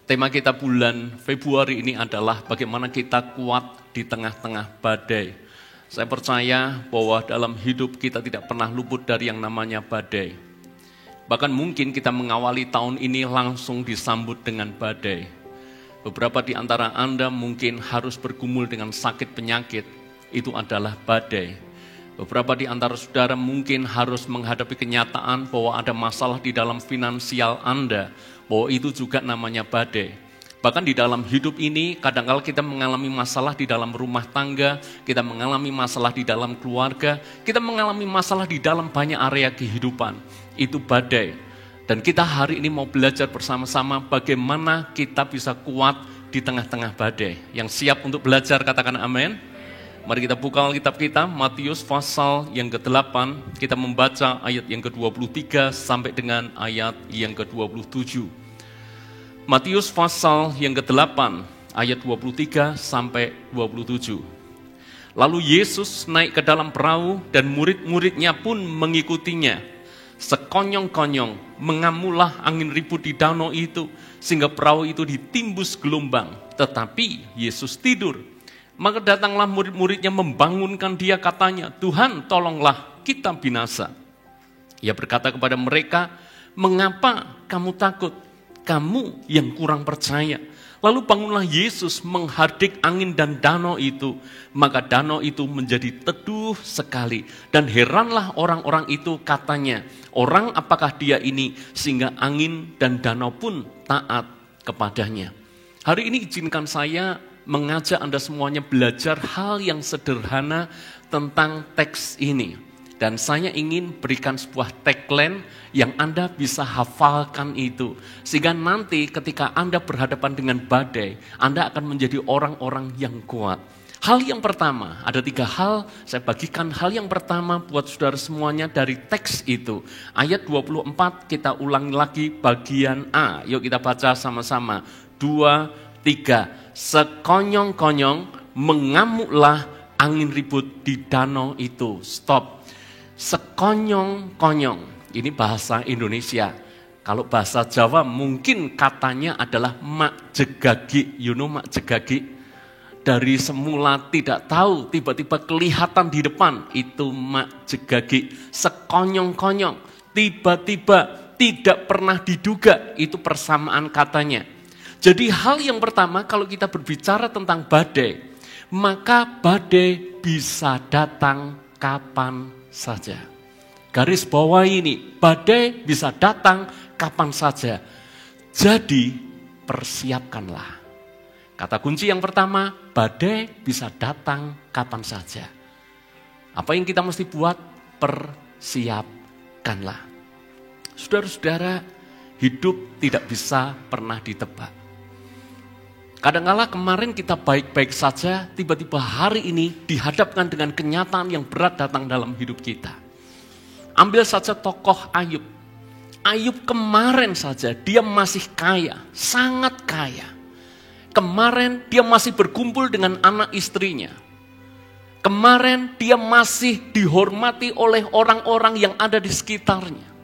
Tema kita bulan Februari ini adalah bagaimana kita kuat di tengah-tengah badai. Saya percaya bahwa dalam hidup kita tidak pernah luput dari yang namanya badai. Bahkan mungkin kita mengawali tahun ini langsung disambut dengan badai. Beberapa di antara Anda mungkin harus bergumul dengan sakit penyakit, itu adalah badai. Beberapa di antara saudara mungkin harus menghadapi kenyataan bahwa ada masalah di dalam finansial Anda, bahwa itu juga namanya badai. Bahkan di dalam hidup ini, kadang-kadang kita mengalami masalah di dalam rumah tangga, kita mengalami masalah di dalam keluarga, kita mengalami masalah di dalam banyak area kehidupan. Itu badai. Dan kita hari ini mau belajar bersama-sama bagaimana kita bisa kuat di tengah-tengah badai. Yang siap untuk belajar, katakan amin. Mari kita buka Alkitab kita, Matius pasal yang ke-8, kita membaca ayat yang ke-23 sampai dengan ayat yang ke-27. Matius pasal yang ke-8, ayat 23 sampai 27. Lalu Yesus naik ke dalam perahu dan murid-muridnya pun mengikutinya. Sekonyong-konyong mengamulah angin ribut di danau itu, sehingga perahu itu ditimbus gelombang. Tetapi Yesus tidur. Maka datanglah murid-muridnya membangunkan dia, katanya, "Tuhan, tolonglah, kita binasa." Ia berkata kepada mereka, "Mengapa kamu takut? Kamu yang kurang percaya." Lalu bangunlah Yesus menghardik angin dan danau itu. Maka danau itu menjadi teduh sekali. Dan heranlah orang-orang itu, katanya, "Orang apakah dia ini sehingga angin dan danau pun taat kepadanya?" Hari ini izinkan saya mengajak Anda semuanya belajar hal yang sederhana tentang teks ini. Dan saya ingin berikan sebuah tagline yang Anda bisa hafalkan itu. Sehingga nanti ketika Anda berhadapan dengan badai, Anda akan menjadi orang-orang yang kuat. Hal yang pertama, ada 3 hal, saya bagikan hal yang pertama buat saudara semuanya dari teks itu. Ayat 24 kita ulangi lagi bagian A. Yuk kita baca sama-sama. 2, 3. Sekonyong-konyong mengamuklah angin ribut di danau itu. Stop. Sekonyong-konyong, ini bahasa Indonesia. Kalau bahasa Jawa mungkin katanya adalah mak jegagi. You know mak jegagi? Dari semula tidak tahu, tiba-tiba kelihatan di depan, itu mak jegagi. Sekonyong-konyong, tiba-tiba tidak pernah diduga, itu persamaan katanya. Jadi hal yang pertama kalau kita berbicara tentang badai, maka badai bisa datang kapan saja. Garis bawah ini, badai bisa datang kapan saja. Jadi persiapkanlah. Kata kunci yang pertama, badai bisa datang kapan saja. Apa yang kita mesti buat? Persiapkanlah. Saudara-saudara, hidup tidak bisa pernah ditebak. Kadang-kala kemarin kita baik-baik saja, tiba-tiba hari ini dihadapkan dengan kenyataan yang berat datang dalam hidup kita. Ambil saja tokoh Ayub. Ayub kemarin saja dia masih kaya, sangat kaya. Kemarin dia masih berkumpul dengan anak istrinya. Kemarin dia masih dihormati oleh orang-orang yang ada di sekitarnya.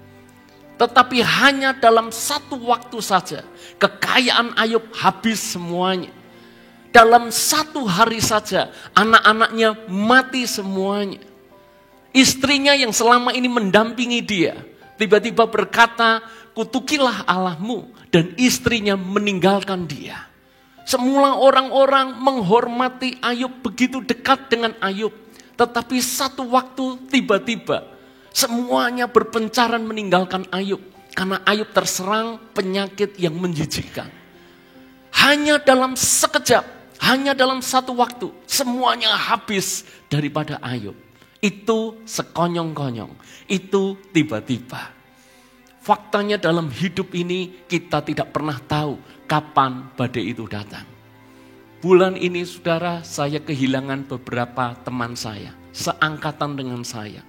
Tetapi hanya dalam satu waktu saja, kekayaan Ayub habis semuanya. Dalam satu hari saja, anak-anaknya mati semuanya. Istrinya yang selama ini mendampingi dia, tiba-tiba berkata, "Kutukilah Allahmu," dan istrinya meninggalkan dia. Semula orang-orang menghormati Ayub, begitu dekat dengan Ayub. Tetapi satu waktu tiba-tiba, semuanya berpencaran meninggalkan Ayub. Karena Ayub terserang penyakit yang menjijikkan. Hanya dalam sekejap, hanya dalam satu waktu, semuanya habis daripada Ayub. Itu sekonyong-konyong, itu tiba-tiba. Faktanya dalam hidup ini kita tidak pernah tahu kapan badai itu datang. Bulan ini saudara, saya kehilangan beberapa teman saya, seangkatan dengan saya.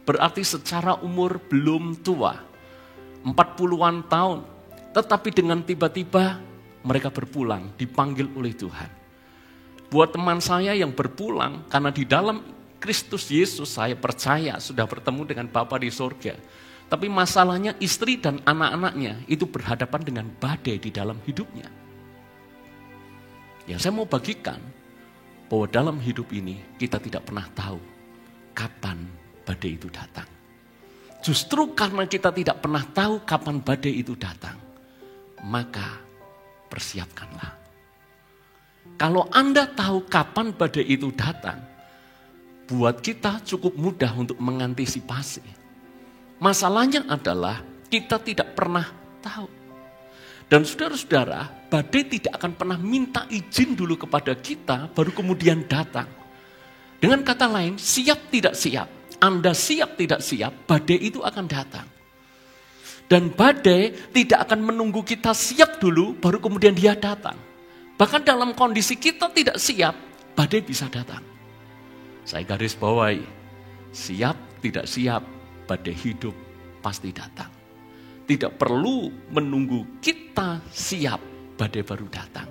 Berarti secara umur belum tua, 40-an tahun. Tetapi dengan tiba-tiba mereka berpulang, dipanggil oleh Tuhan. Buat teman saya yang berpulang, karena di dalam Kristus Yesus saya percaya sudah bertemu dengan Bapa di surga. Tapi masalahnya istri dan anak-anaknya itu berhadapan dengan badai di dalam hidupnya. Yang saya mau bagikan, bahwa dalam hidup ini kita tidak pernah tahu kapan badai itu datang. Justru karena kita tidak pernah tahu kapan badai itu datang, maka persiapkanlah. Kalau Anda tahu kapan badai itu datang, buat kita cukup mudah untuk mengantisipasi. Masalahnya adalah kita tidak pernah tahu. Dan saudara-saudara, badai tidak akan pernah minta izin dulu kepada kita, baru kemudian datang. Dengan kata lain, siap tidak siap, Anda siap tidak siap, badai itu akan datang. Dan badai tidak akan menunggu kita siap dulu, baru kemudian dia datang. Bahkan dalam kondisi kita tidak siap, badai bisa datang. Saya garis bawahi, siap tidak siap, badai hidup pasti datang. Tidak perlu menunggu kita siap, badai baru datang.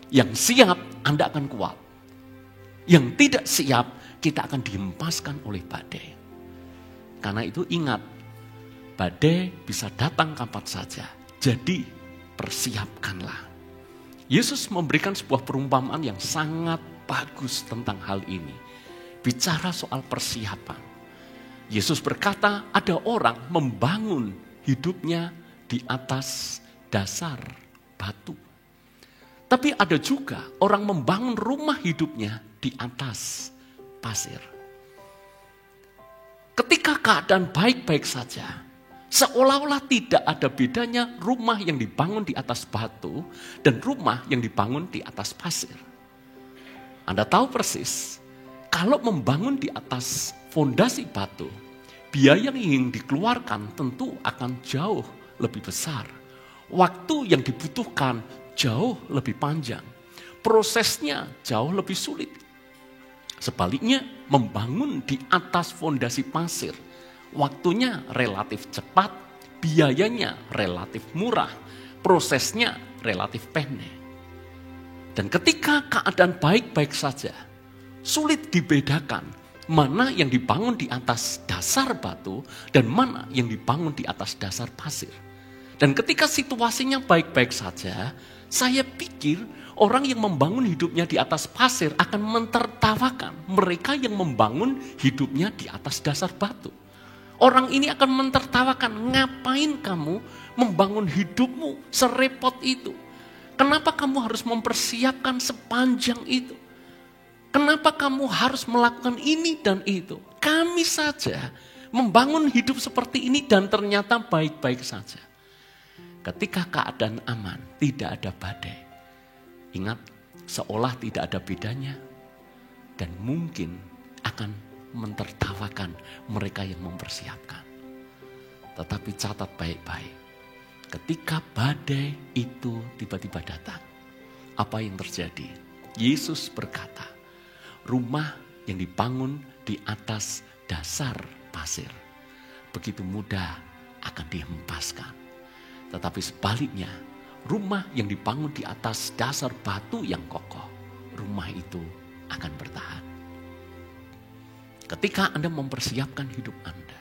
Yang siap, Anda akan kuat. Yang tidak siap, kita akan dihempaskan oleh badai. Karena itu ingat, badai bisa datang kapan saja. Jadi persiapkanlah. Yesus memberikan sebuah perumpamaan yang sangat bagus tentang hal ini. Bicara soal persiapan. Yesus berkata, ada orang membangun hidupnya di atas dasar batu. Tapi ada juga orang membangun rumah hidupnya di atas pasir. Ketika keadaan baik-baik saja, seolah-olah tidak ada bedanya rumah yang dibangun di atas batu dan rumah yang dibangun di atas pasir. Anda tahu persis, kalau membangun di atas fondasi batu, biaya yang ingin dikeluarkan tentu akan jauh lebih besar. Waktu yang dibutuhkan jauh lebih panjang. Prosesnya jauh lebih sulit. Sebaliknya, membangun di atas fondasi pasir, waktunya relatif cepat, biayanya relatif murah, prosesnya relatif pendek. Dan ketika keadaan baik-baik saja, sulit dibedakan mana yang dibangun di atas dasar batu dan mana yang dibangun di atas dasar pasir. Dan ketika situasinya baik-baik saja, saya pikir orang yang membangun hidupnya di atas pasir akan mentertawakan mereka yang membangun hidupnya di atas dasar batu. Orang ini akan mentertawakan, ngapain kamu membangun hidupmu serepot itu? Kenapa kamu harus mempersiapkan sepanjang itu? Kenapa kamu harus melakukan ini dan itu? Kami saja membangun hidup seperti ini dan ternyata baik-baik saja. Ketika keadaan aman, tidak ada badai. Ingat, seolah tidak ada bedanya. Dan mungkin akan mentertawakan mereka yang mempersiapkan. Tetapi catat baik-baik. Ketika badai itu tiba-tiba datang, apa yang terjadi? Yesus berkata, rumah yang dibangun di atas dasar pasir begitu mudah akan dihempaskan. Tetapi sebaliknya, rumah yang dibangun di atas dasar batu yang kokoh, rumah itu akan bertahan. Ketika Anda mempersiapkan hidup Anda,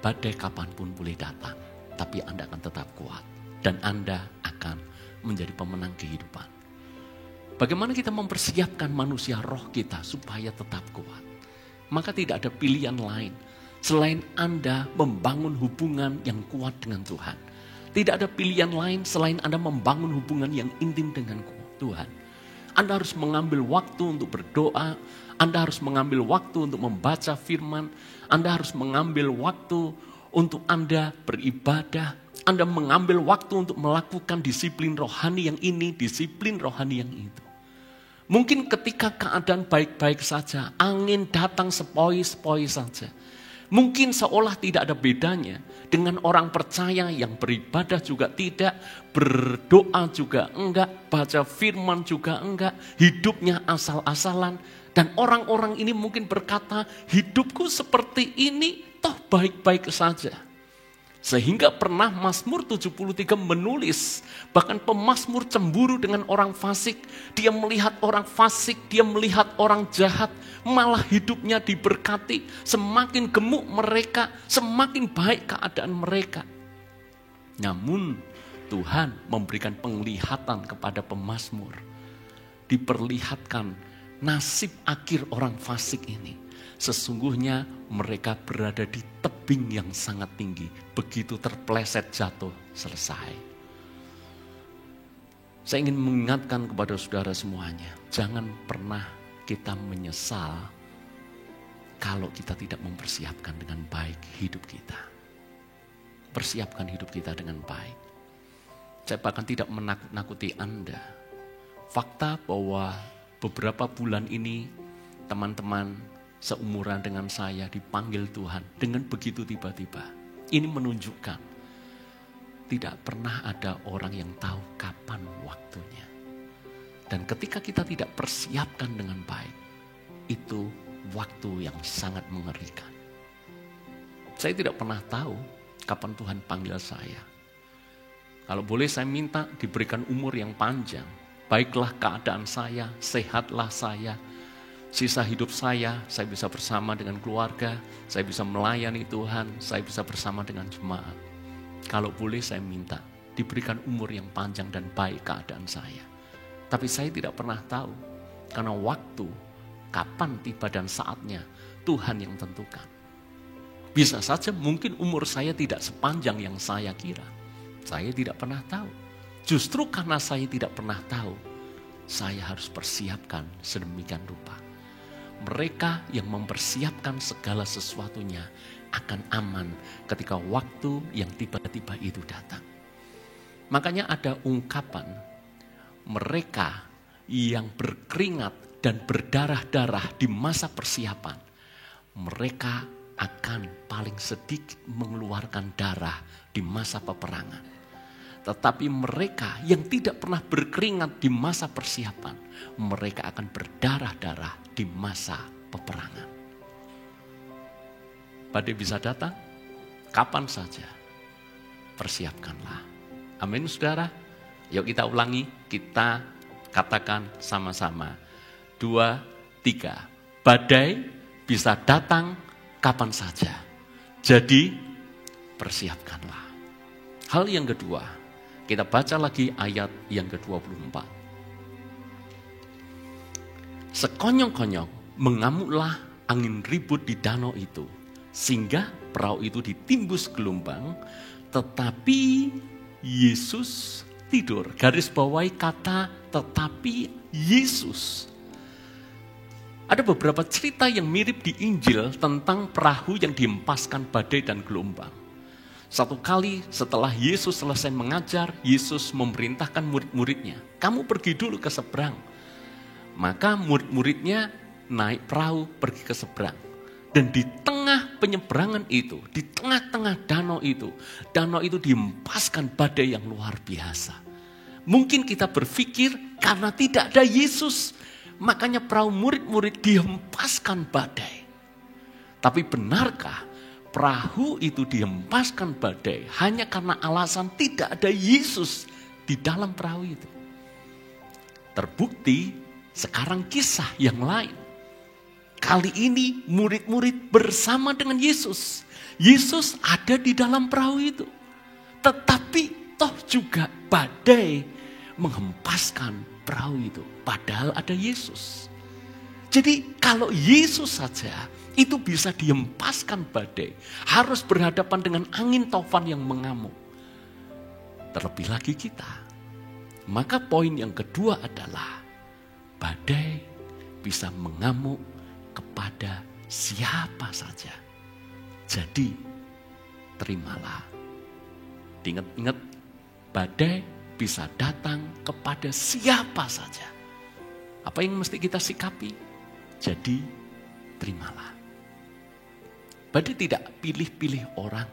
badai kapanpun boleh datang, tapi Anda akan tetap kuat dan Anda akan menjadi pemenang kehidupan. Bagaimana kita mempersiapkan manusia roh kita supaya tetap kuat? Maka tidak ada pilihan lain selain Anda membangun hubungan yang kuat dengan Tuhan. Tidak ada pilihan lain selain Anda membangun hubungan yang intim dengan Tuhan. Anda harus mengambil waktu untuk berdoa. Anda harus mengambil waktu untuk membaca firman. Anda harus mengambil waktu untuk Anda beribadah. Anda mengambil waktu untuk melakukan disiplin rohani yang ini, disiplin rohani yang itu. Mungkin ketika keadaan baik-baik saja, angin datang sepoi-sepoi saja. Mungkin seolah tidak ada bedanya dengan orang percaya yang beribadah juga tidak, berdoa juga enggak, baca firman juga enggak, hidupnya asal-asalan. Dan orang-orang ini mungkin berkata, hidupku seperti ini toh baik-baik saja. Sehingga pernah Mazmur 73 menulis, bahkan pemazmur cemburu dengan orang fasik. Dia melihat orang fasik, dia melihat orang jahat, malah hidupnya diberkati. Semakin gemuk mereka, semakin baik keadaan mereka. Namun Tuhan memberikan penglihatan kepada pemazmur diperlihatkan nasib akhir orang fasik ini. Sesungguhnya mereka berada di tebing yang sangat tinggi. Begitu terpeleset jatuh, selesai. Saya ingin mengingatkan kepada saudara semuanya, jangan pernah kita menyesal kalau kita tidak mempersiapkan dengan baik hidup kita. Persiapkan hidup kita dengan baik. Saya bahkan tidak menakut-nakuti Anda. Fakta bahwa beberapa bulan ini teman-teman seumuran dengan saya dipanggil Tuhan dengan begitu tiba-tiba. Ini menunjukkan tidak pernah ada orang yang tahu kapan waktunya. Dan ketika kita tidak persiapkan dengan baik, itu waktu yang sangat mengerikan. Saya tidak pernah tahu kapan Tuhan panggil saya. Kalau boleh saya minta diberikan umur yang panjang. Baiklah keadaan saya, sehatlah saya. Sisa hidup saya bisa bersama dengan keluarga, saya bisa melayani Tuhan, saya bisa bersama dengan jemaat. Kalau boleh saya minta diberikan umur yang panjang dan baik keadaan saya. Tapi saya tidak pernah tahu, karena waktu, kapan tiba dan saatnya Tuhan yang tentukan. Bisa saja mungkin umur saya tidak sepanjang yang saya kira. Saya tidak pernah tahu. Justru karena saya tidak pernah tahu, saya harus persiapkan sedemikian rupa. Mereka yang mempersiapkan segala sesuatunya akan aman ketika waktu yang tiba-tiba itu datang. Makanya ada ungkapan, mereka yang berkeringat dan berdarah-darah di masa persiapan, mereka akan paling sedikit mengeluarkan darah di masa peperangan. Tetapi mereka yang tidak pernah berkeringat di masa persiapan, mereka akan berdarah-darah di masa peperangan. Badai bisa datang kapan saja. Persiapkanlah. Amin saudara. Yuk kita ulangi, kita katakan sama-sama. 2, 3. Badai bisa datang kapan saja. Jadi persiapkanlah. Hal yang kedua, kita baca lagi ayat yang ke-24. Sekonyong-konyong mengamuklah angin ribut di danau itu, sehingga perahu itu ditimbus gelombang, tetapi Yesus tidur. Garis bawahi kata tetapi Yesus. Ada beberapa cerita yang mirip di Injil tentang perahu yang dihempaskan badai dan gelombang. Satu kali setelah Yesus selesai mengajar, Yesus memerintahkan murid-muridnya, kamu pergi dulu ke seberang. Maka murid-muridnya naik perahu pergi ke seberang. Dan di tengah penyeberangan itu, di tengah-tengah danau itu dihempaskan badai yang luar biasa. Mungkin kita berpikir karena tidak ada Yesus, makanya perahu murid-murid dihempaskan badai. Tapi benarkah perahu itu dihempaskan badai hanya karena alasan tidak ada Yesus di dalam perahu itu? Terbukti sekarang kisah yang lain. Kali ini murid-murid bersama dengan Yesus. Yesus ada di dalam perahu itu. Tetapi toh juga badai menghempaskan perahu itu. Padahal ada Yesus. Jadi kalau Yesus saja itu bisa dihempaskan badai, harus berhadapan dengan angin taufan yang mengamuk. Terlebih lagi kita. Maka poin yang kedua adalah badai bisa mengamuk kepada siapa saja. Jadi terimalah. Ingat-ingat, badai bisa datang kepada siapa saja. Apa yang mesti kita sikapi? Jadi terimalah. Badai tidak pilih-pilih orang.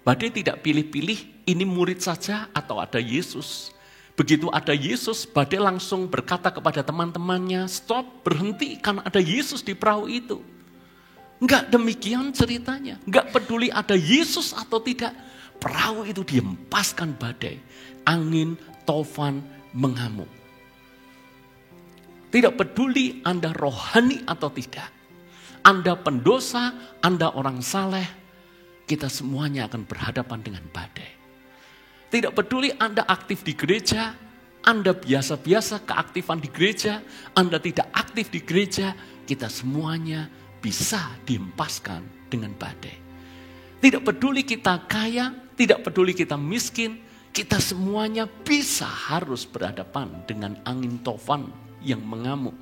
Badai tidak pilih-pilih ini murid saja atau ada Yesus. Begitu ada Yesus, badai langsung berkata kepada teman-temannya, stop, berhenti karena ada Yesus di perahu itu. Enggak demikian ceritanya. Enggak peduli ada Yesus atau tidak. Perahu itu dihempaskan badai. Angin, taufan, mengamuk. Tidak peduli Anda rohani atau tidak. Anda pendosa, Anda orang saleh, kita semuanya akan berhadapan dengan badai. Tidak peduli Anda aktif di gereja, Anda biasa-biasa keaktifan di gereja, Anda tidak aktif di gereja, kita semuanya bisa dihempaskan dengan badai. Tidak peduli kita kaya, tidak peduli kita miskin, kita semuanya bisa harus berhadapan dengan angin tofan yang mengamuk.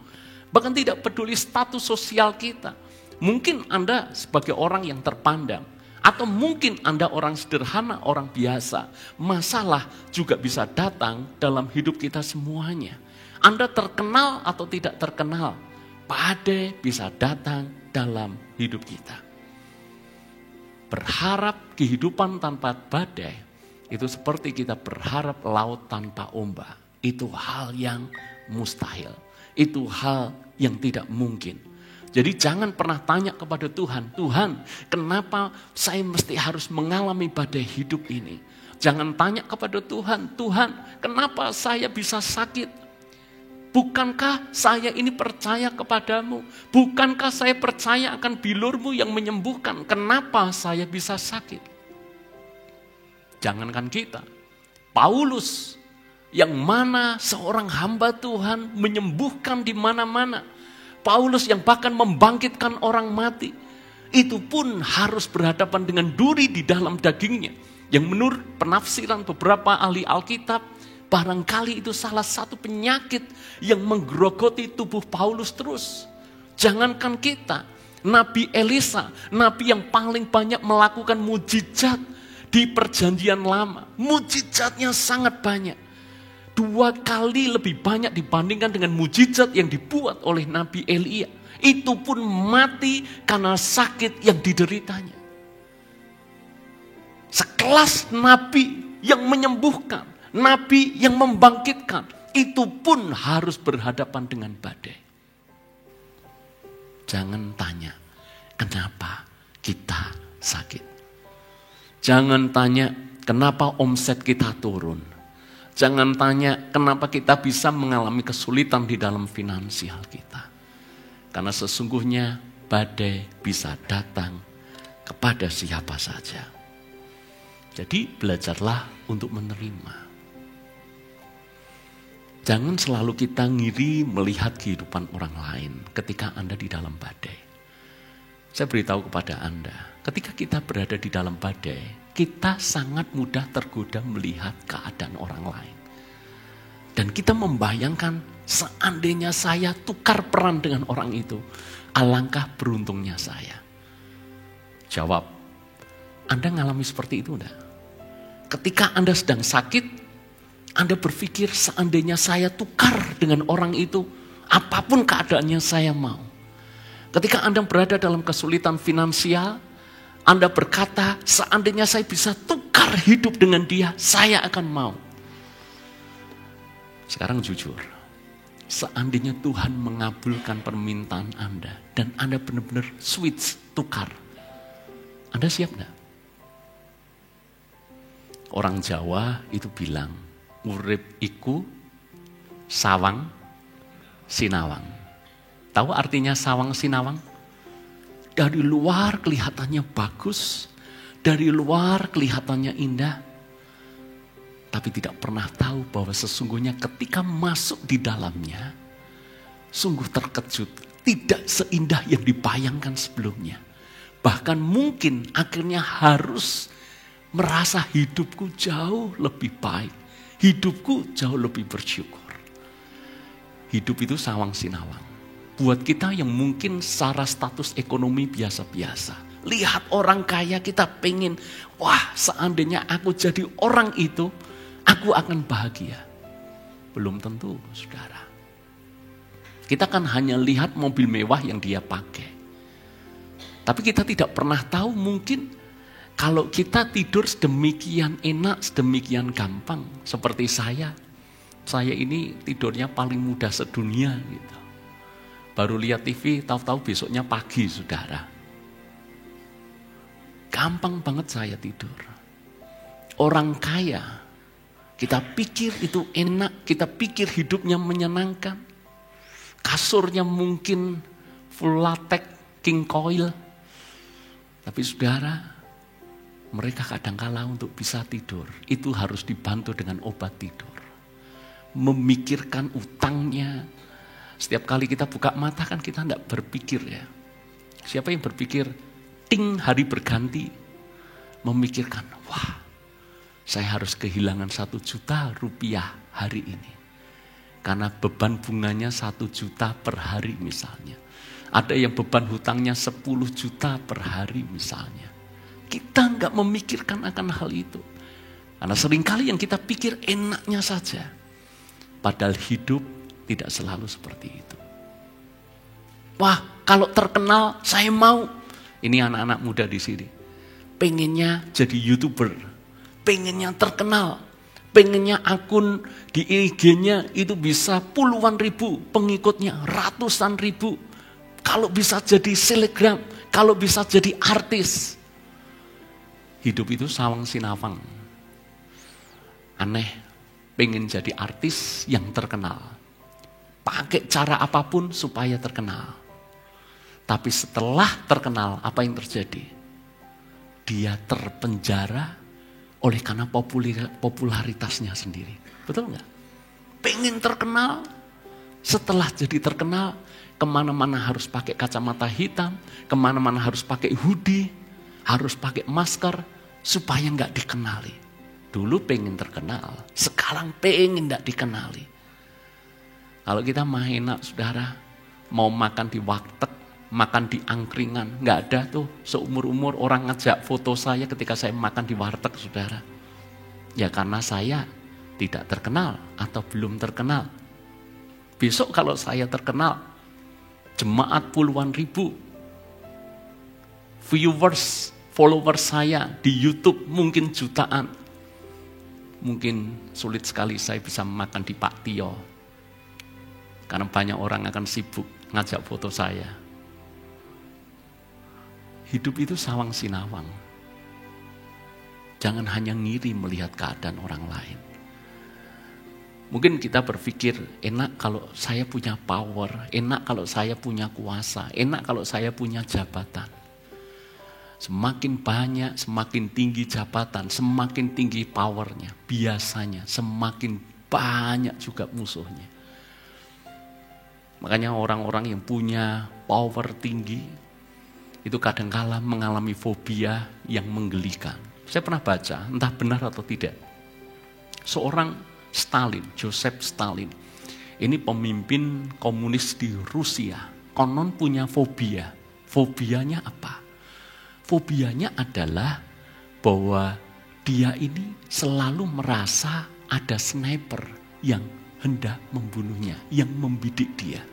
Bahkan tidak peduli status sosial kita. Mungkin Anda sebagai orang yang terpandang, atau mungkin Anda orang sederhana, orang biasa. Masalah juga bisa datang dalam hidup kita semuanya. Anda terkenal atau tidak terkenal, badai bisa datang dalam hidup kita. Berharap kehidupan tanpa badai, itu seperti kita berharap laut tanpa ombak. Itu hal yang mustahil. Itu hal yang tidak mungkin. Jadi jangan pernah tanya kepada Tuhan, Tuhan, kenapa saya mesti harus mengalami badai hidup ini? Jangan tanya kepada Tuhan, Tuhan, kenapa saya bisa sakit? Bukankah saya ini percaya kepadamu? Bukankah saya percaya akan bilur-Mu yang menyembuhkan? Kenapa saya bisa sakit? Jangankan kita, Paulus yang mana seorang hamba Tuhan menyembuhkan di mana-mana. Paulus yang bahkan membangkitkan orang mati, itu pun harus berhadapan dengan duri di dalam dagingnya. Yang menurut penafsiran beberapa ahli Alkitab, barangkali itu salah satu penyakit yang menggerogoti tubuh Paulus terus. Jangankan kita, Nabi Elisa, nabi yang paling banyak melakukan mujizat di perjanjian lama. Mujizatnya sangat banyak. 2 kali lebih banyak dibandingkan dengan mujizat yang dibuat oleh Nabi Elia. Itu pun mati karena sakit yang dideritanya. Sekelas nabi yang menyembuhkan, nabi yang membangkitkan, itu pun harus berhadapan dengan badai. Jangan tanya, kenapa kita sakit? Jangan tanya, kenapa omset kita turun? Jangan tanya kenapa kita bisa mengalami kesulitan di dalam finansial kita. Karena sesungguhnya badai bisa datang kepada siapa saja. Jadi belajarlah untuk menerima. Jangan selalu kita ngiri melihat kehidupan orang lain ketika Anda di dalam badai. Saya beritahu kepada Anda, ketika kita berada di dalam badai, kita sangat mudah tergoda melihat keadaan orang lain. Dan kita membayangkan seandainya saya tukar peran dengan orang itu, alangkah beruntungnya saya. Jawab, Anda ngalami seperti itu enggak? Ketika Anda sedang sakit, Anda berpikir seandainya saya tukar dengan orang itu, apapun keadaannya saya mau. Ketika Anda berada dalam kesulitan finansial, Anda berkata, seandainya saya bisa tukar hidup dengan dia, saya akan mau. Sekarang jujur, seandainya Tuhan mengabulkan permintaan Anda, dan Anda benar-benar switch, tukar, Anda siap enggak? Orang Jawa itu bilang, urip iku sawang sinawang. Tahu artinya sawang sinawang? Dari luar kelihatannya bagus, dari luar kelihatannya indah, tapi tidak pernah tahu bahwa sesungguhnya ketika masuk di dalamnya, sungguh terkejut, tidak seindah yang dibayangkan sebelumnya. Bahkan mungkin akhirnya harus merasa hidupku jauh lebih baik, hidupku jauh lebih bersyukur. Hidup itu sawang sinawang. Buat kita yang mungkin secara status ekonomi biasa-biasa. Lihat orang kaya kita pengen, wah seandainya aku jadi orang itu, aku akan bahagia. Belum tentu, saudara. Kita kan hanya lihat mobil mewah yang dia pakai. Tapi kita tidak pernah tahu mungkin kalau kita tidur sedemikian enak, sedemikian gampang. Seperti saya ini tidurnya paling mudah sedunia gitu. Baru lihat TV, tahu-tahu besoknya pagi, saudara. Gampang banget saya tidur. Orang kaya, kita pikir itu enak, kita pikir hidupnya menyenangkan. Kasurnya mungkin full latex, king coil. Tapi saudara, mereka kadangkala untuk bisa tidur, itu harus dibantu dengan obat tidur. memikirkan utangnya. Setiap kali kita buka mata kan kita tidak berpikir ya. Siapa yang berpikir, ting hari berganti, memikirkan, wah saya harus kehilangan 1 juta rupiah hari ini. Karena beban bunganya 1 juta per hari misalnya. Ada yang beban hutangnya 10 juta per hari misalnya. Kita nggak memikirkan akan hal itu. Karena seringkali yang kita pikir enaknya saja. Padahal hidup tidak selalu seperti itu. Wah, kalau terkenal saya mau. Ini anak-anak muda di sini. Pengennya jadi YouTuber. Pengennya terkenal. Pengennya akun di IG-nya itu bisa puluhan ribu pengikutnya, ratusan ribu. Kalau bisa jadi selebgram, kalau bisa jadi artis. Hidup itu sawang sinawang. Aneh, pengen jadi artis yang terkenal. Pakai cara apapun supaya terkenal. Tapi setelah terkenal, apa yang terjadi? Dia terpenjara oleh karena popularitasnya sendiri. Betul nggak? Pengen terkenal, setelah jadi terkenal, kemana-mana harus pakai kacamata hitam, kemana-mana harus pakai hoodie, harus pakai masker, supaya nggak dikenali. Dulu pengen terkenal, sekarang pengen nggak dikenali. Kalau kita mah enak saudara, mau makan di warteg, makan di angkringan, nggak ada tuh seumur-umur orang ngajak foto saya ketika saya makan di warteg saudara. Ya karena saya tidak terkenal atau belum terkenal. Besok kalau saya terkenal, jemaat puluhan ribu, viewers, followers saya di YouTube mungkin jutaan. Mungkin sulit sekali saya bisa makan di Pak Tio. Karena banyak orang akan sibuk ngajak foto saya. Hidup itu sawang sinawang. Jangan hanya ngiri melihat keadaan orang lain. Mungkin kita berpikir, enak kalau saya punya power, enak kalau saya punya kuasa, enak kalau saya punya jabatan. Semakin banyak, semakin tinggi jabatan, semakin tinggi powernya. Biasanya semakin banyak juga musuhnya. Makanya orang-orang yang punya power tinggi, itu kadangkala mengalami fobia yang menggelikan. Saya pernah baca, entah benar atau tidak. Seorang Stalin, Joseph Stalin. Ini pemimpin komunis di Rusia. Konon punya fobia. Fobianya apa? Fobianya adalah bahwa dia ini selalu merasa ada sniper yang hendak membunuhnya, yang membidik dia.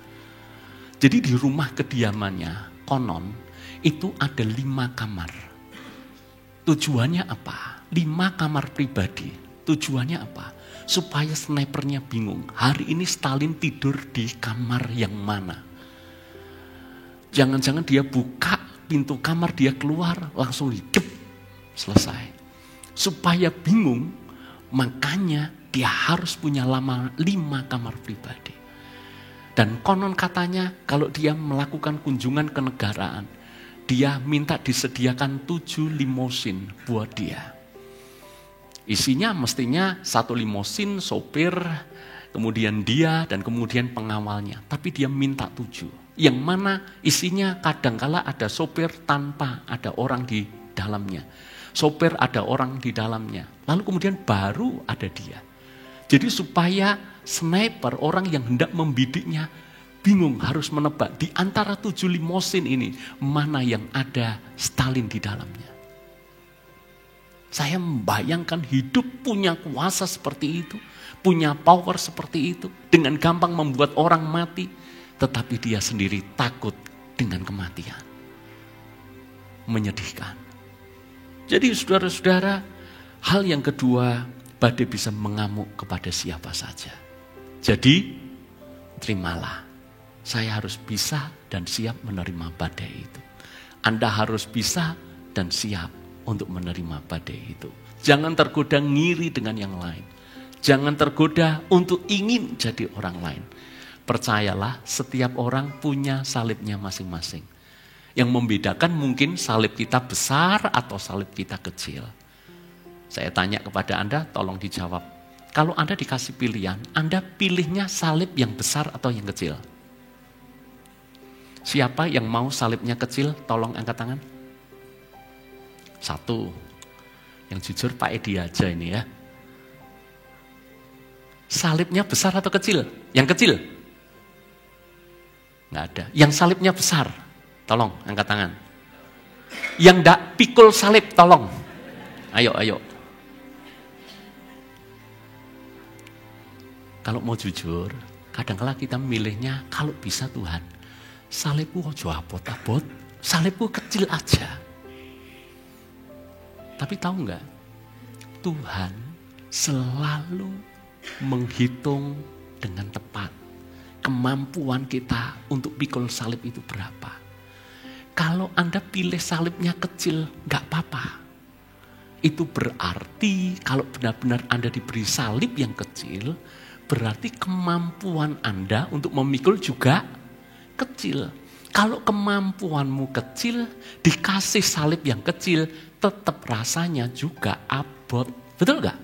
Jadi di rumah kediamannya, konon, itu ada 5 kamar. Tujuannya apa? 5 kamar pribadi. Tujuannya apa? Supaya snipernya bingung. Hari ini Stalin tidur di kamar yang mana? Jangan-jangan dia buka pintu kamar, dia keluar, langsung dicep, selesai. Supaya bingung, makanya dia harus punya 5 kamar pribadi. Dan konon katanya kalau dia melakukan kunjungan kenegaraan, dia minta disediakan 7 limosin buat dia. Isinya mestinya 1 limosin, sopir, kemudian dia, dan kemudian pengawalnya. Tapi dia minta 7. Yang mana isinya kadangkala ada sopir tanpa ada orang di dalamnya. Sopir ada orang di dalamnya. Lalu kemudian baru ada dia. Jadi supaya sniper, orang yang hendak membidiknya, bingung harus menebak di antara 7 limosin ini mana yang ada Stalin di dalamnya. Saya membayangkan hidup punya kuasa seperti itu, punya power seperti itu, dengan gampang membuat orang mati, tetapi dia sendiri takut dengan kematian. Menyedihkan. Jadi saudara-saudara, hal yang kedua, badai bisa mengamuk kepada siapa saja. Jadi terimalah. Saya harus bisa dan siap menerima badai itu. Anda harus bisa dan siap untuk menerima badai itu. Jangan tergoda ngiri dengan yang lain. Jangan tergoda untuk ingin jadi orang lain. Percayalah, setiap orang punya salibnya masing-masing. Yang membedakan mungkin salib kita besar atau salib kita kecil. Saya tanya kepada Anda, tolong dijawab. Kalau Anda dikasih pilihan, Anda pilihnya salib yang besar atau yang kecil? Siapa yang mau salibnya kecil? Tolong angkat tangan. 1. Yang jujur Pak Edi aja ini ya. Salibnya besar atau kecil? Yang kecil? Nggak ada. Yang salibnya besar? Tolong angkat tangan. Yang nggak pikul salib, tolong. Ayo. Kalau mau jujur, kadang-kala kita milihnya kalau bisa Tuhan, salibku ojo abot-abot, salibku kecil aja. Tapi tahu nggak, Tuhan selalu menghitung dengan tepat kemampuan kita untuk pikul salib itu berapa. Kalau Anda pilih salibnya kecil, nggak apa-apa. Itu berarti kalau benar-benar Anda diberi salib yang kecil, berarti kemampuan Anda untuk memikul juga kecil. Kalau kemampuanmu kecil, dikasih salib yang kecil, tetap rasanya juga abot. Betul gak?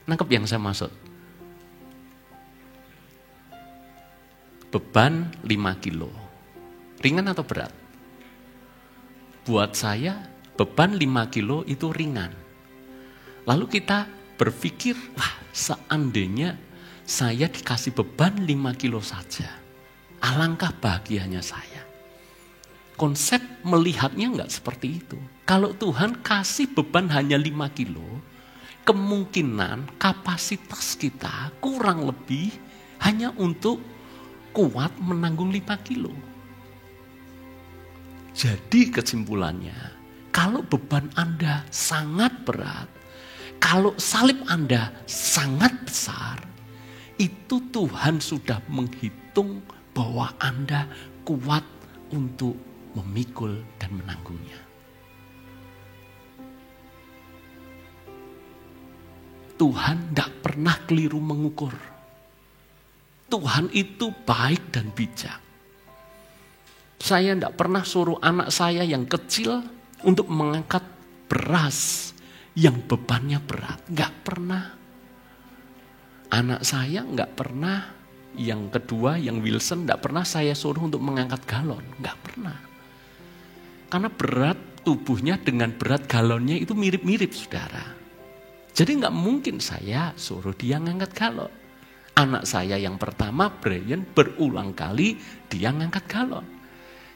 Nangkep yang saya maksud? Beban 5 kilo. Ringan atau berat? Buat saya, beban 5 kilo itu ringan. Lalu kita berpikir, wah seandainya saya dikasih beban 5 kilo saja. Alangkah bahagianya saya. Konsep melihatnya enggak seperti itu. Kalau Tuhan kasih beban hanya 5 kilo, kemungkinan kapasitas kita kurang lebih hanya untuk kuat menanggung 5 kilo. Jadi kesimpulannya, kalau beban Anda sangat berat, kalau salib Anda sangat besar, itu Tuhan sudah menghitung bahwa Anda kuat untuk memikul dan menanggungnya. Tuhan tidak pernah keliru mengukur. Tuhan itu baik dan bijak. Saya tidak pernah suruh anak saya yang kecil untuk mengangkat beras yang bebannya berat. Nggak pernah. Anak saya nggak pernah, yang kedua, yang Wilson nggak pernah saya suruh untuk mengangkat galon. Nggak pernah. Karena berat tubuhnya dengan berat galonnya itu mirip-mirip, saudara. Jadi nggak mungkin saya suruh dia ngangkat galon. Anak saya yang pertama, Brian, berulang kali dia ngangkat galon.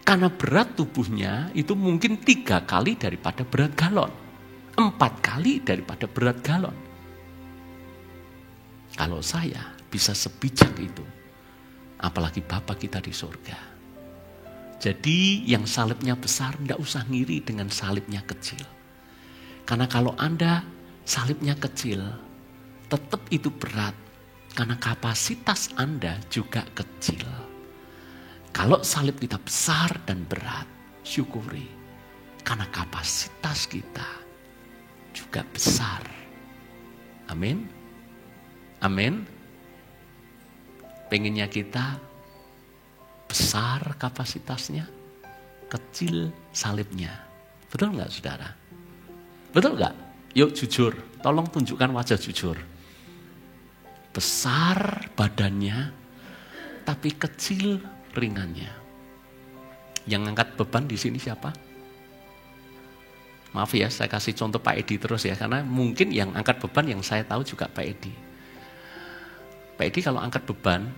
Karena berat tubuhnya itu mungkin 3 kali daripada berat galon. 4 kali daripada berat galon. Kalau saya bisa sebijak itu, apalagi Bapa kita di surga. Jadi yang salibnya besar tidak usah ngiri dengan salibnya kecil. Karena kalau Anda salibnya kecil, tetap itu berat. Karena kapasitas Anda juga kecil. Kalau salib kita besar dan berat, syukuri. Karena kapasitas kita juga besar. Amin. Amin. Pengennya kita besar kapasitasnya, kecil salibnya. Betul nggak, saudara? Betul nggak? Yuk jujur, tolong tunjukkan wajah jujur. Besar badannya, tapi kecil ringannya. Yang ngangkat beban di sini siapa? Maaf ya, saya kasih contoh Pak Edi terus ya, karena mungkin yang angkat beban yang saya tahu juga Pak Edi. Pak Edi kalau angkat beban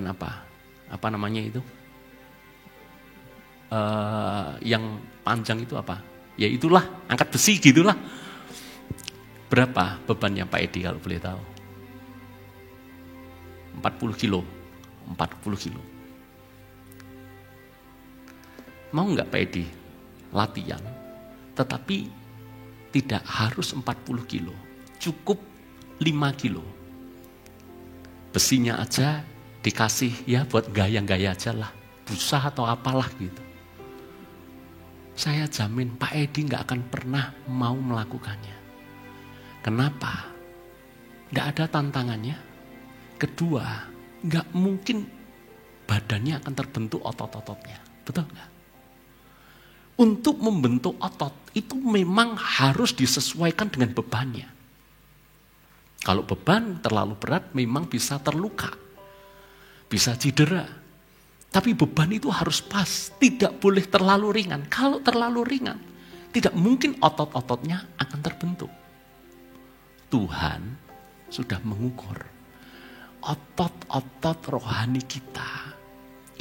apa? Apa namanya itu? Yang panjang itu apa? Ya itulah, angkat besi gitulah. Berapa bebannya Pak Edi kalau boleh tahu? 40 kilo. 40 kilo. Mau nggak Pak Edi latihan? Tetapi tidak harus 40 kilo. Cukup 5 kilo. Besinya aja dikasih ya buat gaya-gaya aja lah. Busa atau apalah gitu. Saya jamin Pak Edi nggak akan pernah mau melakukannya. Kenapa? Nggak ada tantangannya. Kedua, nggak mungkin badannya akan terbentuk otot-ototnya. Betul nggak? Untuk membentuk otot itu memang harus disesuaikan dengan bebannya. Kalau beban terlalu berat memang bisa terluka, bisa cedera. Tapi beban itu harus pas, tidak boleh terlalu ringan. Kalau terlalu ringan, tidak mungkin otot-ototnya akan terbentuk. Tuhan sudah mengukur. Otot-otot rohani kita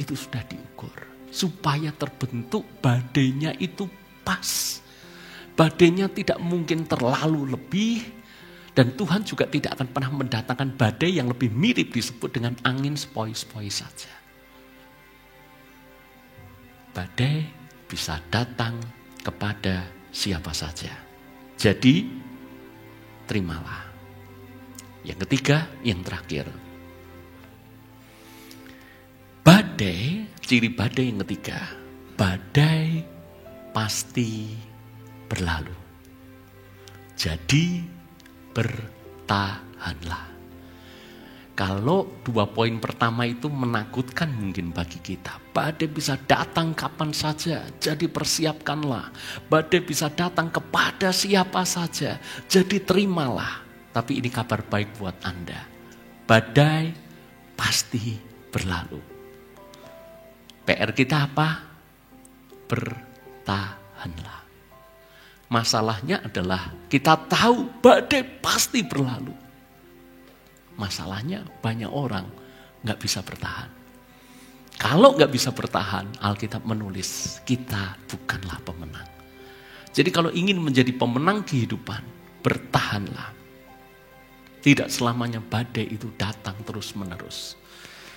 itu sudah diukur. Supaya terbentuk badainya itu pas. Badainya tidak mungkin terlalu lebih. Dan Tuhan juga tidak akan pernah mendatangkan badai yang lebih mirip disebut dengan angin sepoi-sepoi saja. Badai bisa datang kepada siapa saja. Jadi, terimalah. Yang ketiga, yang terakhir. Badai, ciri badai yang ketiga. Badai pasti berlalu. Jadi, bertahanlah. Kalau 2 poin pertama itu menakutkan mungkin bagi kita. Badai bisa datang kapan saja, jadi persiapkanlah. Badai bisa datang kepada siapa saja, jadi terimalah. Tapi ini kabar baik buat Anda. Badai pasti berlalu. PR kita apa? Bertahanlah. Masalahnya adalah kita tahu badai pasti berlalu. Masalahnya banyak orang gak bisa bertahan. Kalau gak bisa bertahan, Alkitab menulis kita bukanlah pemenang. Jadi kalau ingin menjadi pemenang kehidupan, bertahanlah. Tidak selamanya badai itu datang terus menerus.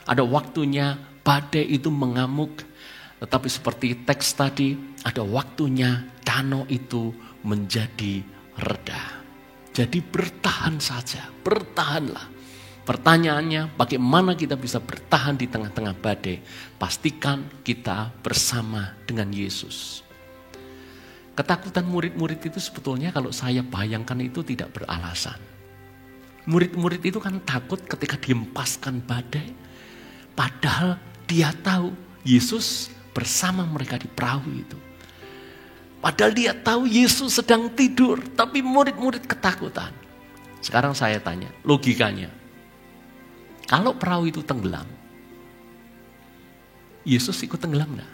Ada waktunya badai itu mengamuk. Tetapi seperti teks tadi, ada waktunya danau itu menjadi reda. Jadi bertahan saja, bertahanlah. Pertanyaannya, bagaimana kita bisa bertahan di tengah-tengah badai? Pastikan kita bersama dengan Yesus. Ketakutan murid-murid itu sebetulnya kalau saya bayangkan itu tidak beralasan. Murid-murid itu kan takut ketika dihempaskan badai. Padahal dia tahu Yesus bersama mereka di perahu itu. Padahal dia tahu Yesus sedang tidur, tapi murid-murid ketakutan. Sekarang saya tanya, logikanya. Kalau perahu itu tenggelam, Yesus ikut tenggelam enggak?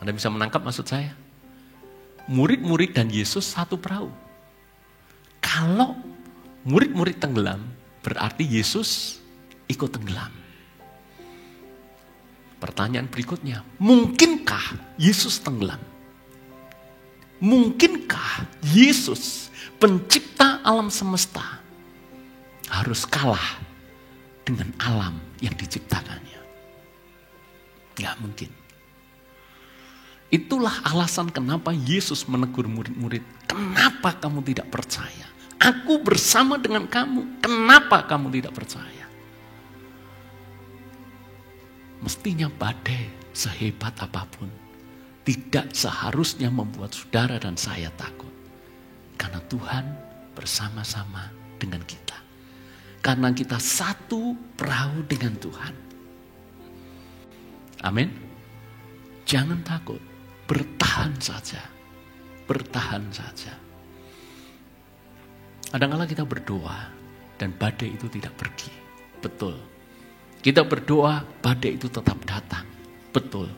Anda bisa menangkap maksud saya? Murid-murid dan Yesus satu perahu. Kalau murid-murid tenggelam, berarti Yesus ikut tenggelam. Pertanyaan berikutnya, mungkinkah Yesus tenggelam? Mungkinkah Yesus, pencipta alam semesta, harus kalah dengan alam yang diciptakannya? Nggak mungkin. Itulah alasan kenapa Yesus menegur murid-murid. Kenapa kamu tidak percaya? Aku bersama dengan kamu. Kenapa kamu tidak percaya? Mestinya badai sehebat apapun tidak seharusnya membuat saudara dan saya takut. Karena Tuhan bersama-sama dengan kita. Karena kita satu perahu dengan Tuhan. Amin. Jangan takut. Bertahan saja. Bertahan saja. Kadang-kadang kita berdoa dan badai itu tidak pergi. Betul. Kita berdoa, badai itu tetap datang. Betul.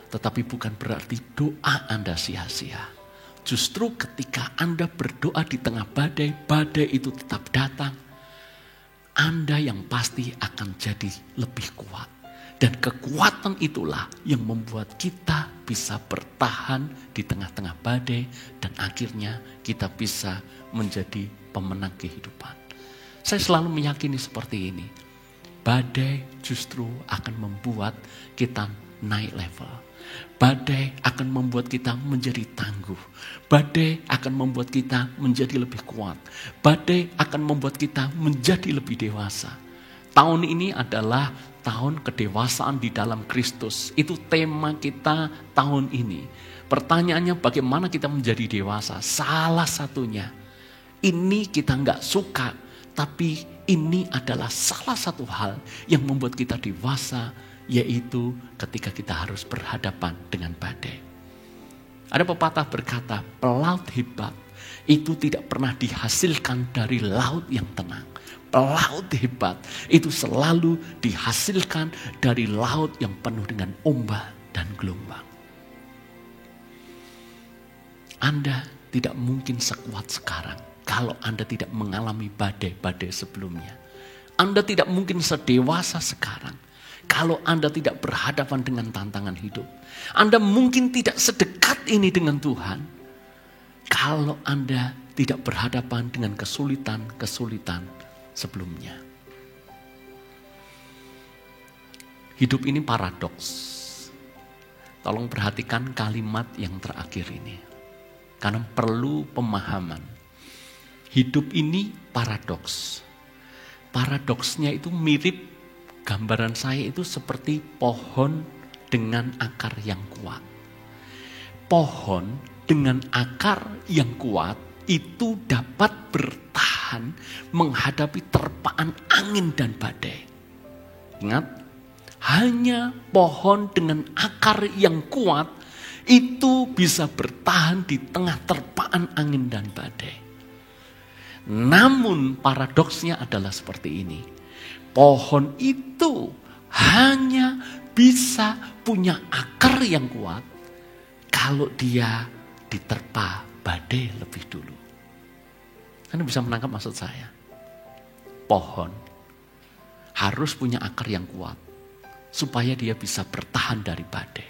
Tetapi bukan berarti doa Anda sia-sia. Justru ketika Anda berdoa di tengah badai, badai itu tetap datang. Anda yang pasti akan jadi lebih kuat. Dan kekuatan itulah yang membuat kita bisa bertahan di tengah-tengah badai. Dan akhirnya kita bisa menjadi pemenang kehidupan. Saya selalu meyakini seperti ini. Badai justru akan membuat kita naik level. Badai akan membuat kita menjadi tangguh. Badai akan membuat kita menjadi lebih kuat. Badai akan membuat kita menjadi lebih dewasa. Tahun ini adalah tahun kedewasaan di dalam Kristus. Itu tema kita tahun ini. Pertanyaannya bagaimana kita menjadi dewasa? Salah satunya, ini kita nggak suka, tapi ini adalah salah satu hal yang membuat kita dewasa, yaitu ketika kita harus berhadapan dengan badai. Ada pepatah berkata, pelaut hebat itu tidak pernah dihasilkan dari laut yang tenang. Laut hebat itu selalu dihasilkan dari laut yang penuh dengan ombak dan gelombang. Anda tidak mungkin sekuat sekarang kalau Anda tidak mengalami badai-badai sebelumnya. Anda tidak mungkin sedewasa sekarang kalau Anda tidak berhadapan dengan tantangan hidup. Anda mungkin tidak sedekat ini dengan Tuhan kalau Anda tidak berhadapan dengan kesulitan-kesulitan sebelumnya. Hidup ini paradoks. Tolong perhatikan kalimat yang terakhir ini. Karena perlu pemahaman. Hidup ini paradoks. Paradoksnya itu mirip, gambaran saya itu seperti pohon dengan akar yang kuat. Pohon dengan akar yang kuat itu dapat bertahan menghadapi terpaan angin dan badai. Ingat, hanya pohon dengan akar yang kuat itu bisa bertahan di tengah terpaan angin dan badai. Namun paradoksnya adalah seperti ini. Pohon itu hanya bisa punya akar yang kuat kalau dia diterpa badai lebih dulu. Anda bisa menangkap maksud saya? Pohon harus punya akar yang kuat supaya dia bisa bertahan dari badai.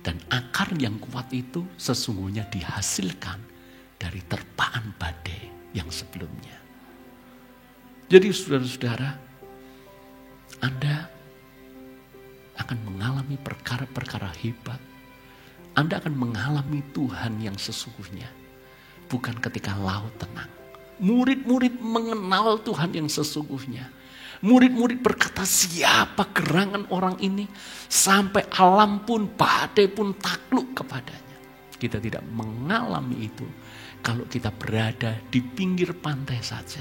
Dan akar yang kuat itu sesungguhnya dihasilkan dari terpaan badai yang sebelumnya. Jadi saudara-saudara, Anda akan mengalami perkara-perkara hebat. Anda akan mengalami Tuhan yang sesungguhnya. Bukan ketika laut tenang. Murid-murid mengenal Tuhan yang sesungguhnya. Murid-murid berkata, siapa gerangan orang ini? Sampai alam pun, badai pun takluk kepadanya. Kita tidak mengalami itu kalau kita berada di pinggir pantai saja.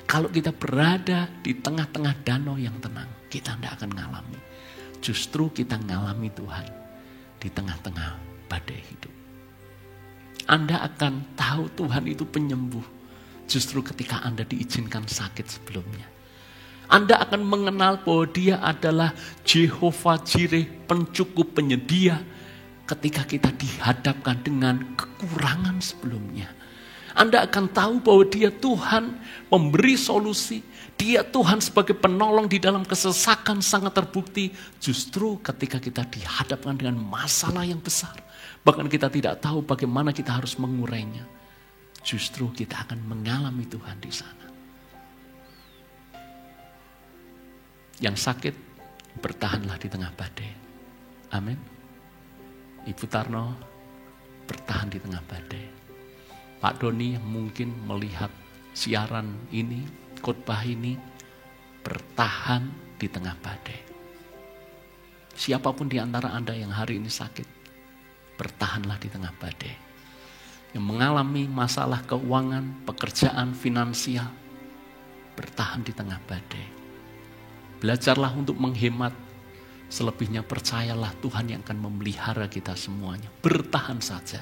Kalau kita berada di tengah-tengah danau yang tenang, kita tidak akan mengalami. Justru kita mengalami Tuhan di tengah-tengah badai hidup. Anda akan tahu Tuhan itu penyembuh justru ketika Anda diizinkan sakit sebelumnya. Anda akan mengenal bahwa Dia adalah Jehovah Jireh, pencukup, penyedia ketika kita dihadapkan dengan kekurangan sebelumnya. Anda akan tahu bahwa Dia Tuhan memberi solusi. Dia Tuhan sebagai penolong di dalam kesesakan sangat terbukti. Justru ketika kita dihadapkan dengan masalah yang besar. Bahkan kita tidak tahu bagaimana kita harus mengurainya. Justru kita akan mengalami Tuhan di sana. Yang sakit, bertahanlah di tengah badai. Amin. Ibu Tarno, bertahan di tengah badai. Pak Doni yang mungkin melihat siaran ini, khotbah ini, bertahan di tengah badai. Siapapun di antara Anda yang hari ini sakit, bertahanlah di tengah badai. Yang mengalami masalah keuangan, pekerjaan, finansial, bertahan di tengah badai. Belajarlah untuk menghemat, selebihnya percayalah Tuhan yang akan memelihara kita semuanya. Bertahan saja.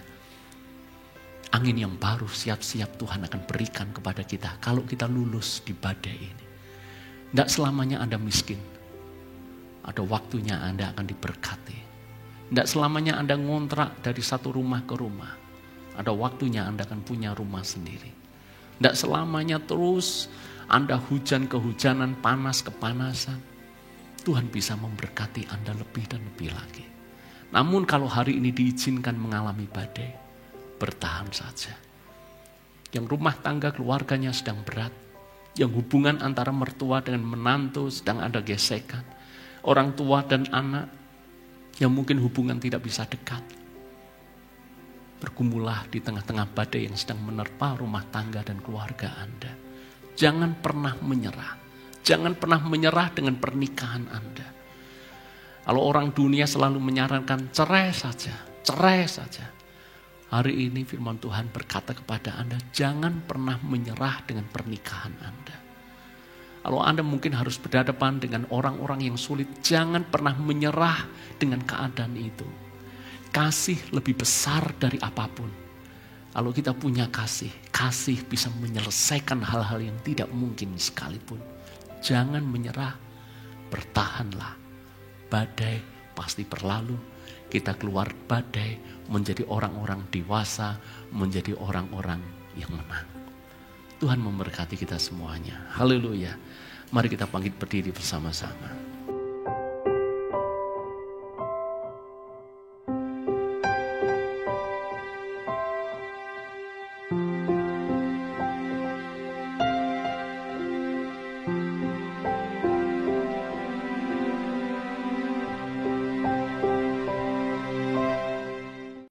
Angin yang baru siap-siap Tuhan akan berikan kepada kita kalau kita lulus di badai ini. Tidak selamanya Anda miskin. Ada waktunya Anda akan diberkati. Tidak selamanya Anda ngontrak dari satu rumah ke rumah. Ada waktunya Anda akan punya rumah sendiri. Tidak selamanya terus Anda hujan kehujanan, panas kepanasan. Tuhan bisa memberkati Anda lebih dan lebih lagi. Namun kalau hari ini diizinkan mengalami badai, bertahan saja. Yang rumah tangga keluarganya sedang berat. Yang hubungan antara mertua dengan menantu sedang ada gesekan. Orang tua dan anak yang mungkin hubungan tidak bisa dekat. Bergumulah di tengah-tengah badai yang sedang menerpa rumah tangga dan keluarga Anda. Jangan pernah menyerah. Jangan pernah menyerah dengan pernikahan Anda. Kalau orang dunia selalu menyarankan cerai saja, cerai saja. Hari ini firman Tuhan berkata kepada Anda, jangan pernah menyerah dengan pernikahan Anda. Kalau Anda mungkin harus berhadapan dengan orang-orang yang sulit, jangan pernah menyerah dengan keadaan itu. Kasih lebih besar dari apapun. Kalau kita punya kasih, kasih bisa menyelesaikan hal-hal yang tidak mungkin sekalipun. Jangan menyerah, bertahanlah. Badai pasti berlalu, kita keluar badai menjadi orang-orang dewasa, menjadi orang-orang yang menang. Tuhan memberkati kita semuanya. Haleluya. Mari kita bangkit berdiri bersama-sama.